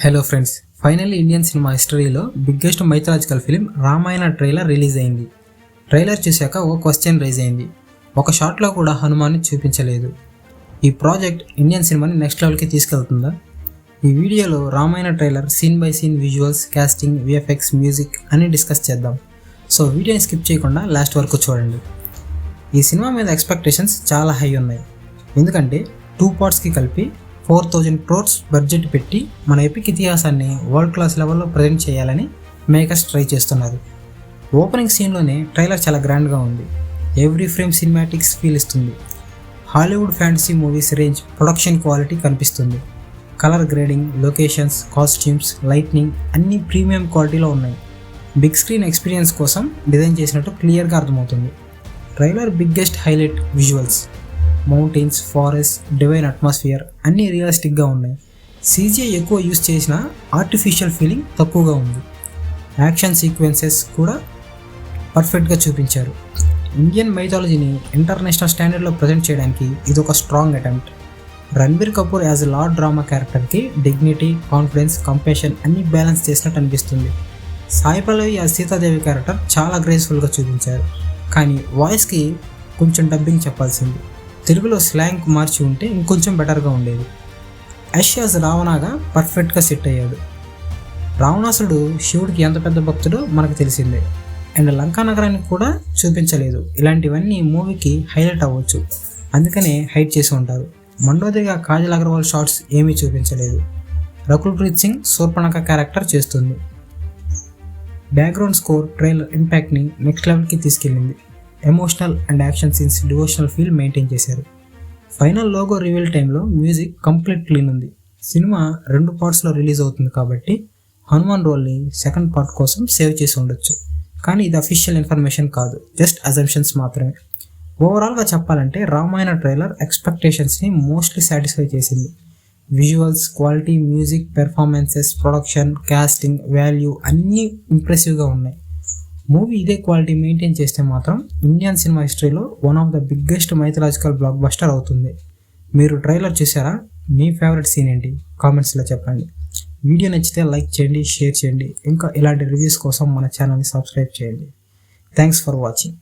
Hello friends, finally Indian cinema హిస్టరీలో biggest mythological film Ramayana trailer release అయింది. Trailer చూశాక ఒక క్వశ్చన్ రైజ్ అయింది. ఒక షాట్లో కూడా హనుమాన్ని చూపించలేదు. ఈ ప్రాజెక్ట్ ఇండియన్ సినిమాని నెక్స్ట్ లెవెల్కి తీసుకెళ్తుందా? ఈ వీడియోలో Ramayana trailer scene by scene visuals, casting, VFX, music అన్నీ డిస్కస్ చేద్దాం. సో వీడియోని స్కిప్ చేయకుండా లాస్ట్ వరకు చూడండి. ఈ సినిమా మీద ఎక్స్పెక్టేషన్స్ చాలా హై ఉన్నాయి. ఎందుకంటే 2 పార్ట్స్కి కలిపి 4,000 crores బడ్జెట్ పెట్టి మన ఎపిక్ ఇతిహాసాన్ని వరల్డ్ క్లాస్ లెవెల్లో ప్రజెంట్ చేయాలని మేకర్స్ ట్రై చేస్తున్నారు. ఓపెనింగ్ సీన్లోనే ట్రైలర్ చాలా గ్రాండ్గా ఉంది. ఎవ్రీ ఫ్రేమ్ సినిమాటిక్స్ ఫీల్ ఇస్తుంది. Hollywood fantasy movies range production quality కనిపిస్తుంది. Colour grading, locations, costumes, lightning అన్నీ ప్రీమియం క్వాలిటీలో ఉన్నాయి. బిగ్ స్క్రీన్ ఎక్స్పీరియన్స్ కోసం డిజైన్ చేసినట్టు క్లియర్గా అర్థమవుతుంది. Trailer biggest highlight visuals. Mountains, forest, divine atmosphere అన్నీ రియలిస్టిక్గా ఉన్నాయి. సీజీఐ ఎక్కువ యూజ్ చేసిన ఆర్టిఫిషియల్ ఫీలింగ్ తక్కువగా ఉంది. యాక్షన్ సీక్వెన్సెస్ కూడా పర్ఫెక్ట్గా చూపించారు. ఇండియన్ మైథాలజీని ఇంటర్నేషనల్ స్టాండర్డ్లో ప్రజెంట్ చేయడానికి ఇది ఒక strong attempt. Ranbir Kapoor as a lord drama క్యారెక్టర్కి డిగ్నిటీ, కాన్ఫిడెన్స్, కంపాషన్ అన్నీ బ్యాలెన్స్ చేసినట్టు అనిపిస్తుంది. సాయి పల్లవి యాజ్ సీతాదేవి క్యారెక్టర్ చాలా గ్రేస్ఫుల్గా చూపించారు. కానీ వాయిస్కి కొంచెం డబ్బింగ్ చెప్పాల్సింది. తెలుగులో స్లాంగ్ మార్చి ఉంటే ఇంకొంచెం బెటర్గా ఉండేది. యష్ యాజ్ రావణాగా పర్ఫెక్ట్గా సెట్ అయ్యాడు. రావణాసుడు శివుడికి ఎంత పెద్ద భక్తుడో మనకు తెలిసిందే. అండ్ లంకా నగరాన్ని కూడా చూపించలేదు. ఇలాంటివన్నీ మూవీకి హైలైట్ అవ్వచ్చు, అందుకనే హైట్ చేసి ఉంటారు. మండోదరిగా కాజల్ అగర్వాల్ షార్ట్స్ ఏమీ చూపించలేదు. రకుల్ ప్రీత్ సింగ్ శూర్పణఖ క్యారెక్టర్ చేస్తుంది. బ్యాక్గ్రౌండ్ స్కోర్ ట్రైలర్ ఇంపాక్ట్ని నెక్స్ట్ లెవెల్కి తీసుకెళ్ళింది. Emotional and action scenes devotional feel maintain చేశారు. ఫైనల్ లోగో రివీల్ టైంలో మ్యూజిక్ కంప్లీట్ క్లీన్ ఉంది. సినిమా 2 పార్ట్స్లో రిలీజ్ అవుతుంది కాబట్టి హనుమాన్ రోల్ని సెకండ్ పార్ట్ కోసం సేవ్ చేసి ఉండొచ్చు. కానీ ఇది అఫీషియల్ ఇన్ఫర్మేషన్ కాదు, జస్ట్ అజంప్షన్స్ మాత్రమే. ఓవరాల్గా చెప్పాలంటే రామాయణ ట్రైలర్ ఎక్స్పెక్టేషన్స్ని మోస్ట్లీ సాటిస్ఫై చేసింది. Visuals, quality, music, performances, production, casting, value అన్నీ ఇంప్రెసివ్గా ఉన్నాయి. మూవీ ఇదే క్వాలిటీ మెయింటైన్ చేస్తే మాత్రం ఇండియన్ సినిమా హిస్టరీలో one of the biggest mythological block buster అవుతుంది. మీరు ట్రైలర్ చూసారా? మీ ఫేవరెట్ సీన్ ఏంటి? కామెంట్స్లో చెప్పండి. వీడియో నచ్చితే లైక్ చేయండి, షేర్ చేయండి. ఇంకా ఇలాంటి రివ్యూస్ కోసం మన ఛానల్ని సబ్స్క్రైబ్ చేయండి. Thanks for watching.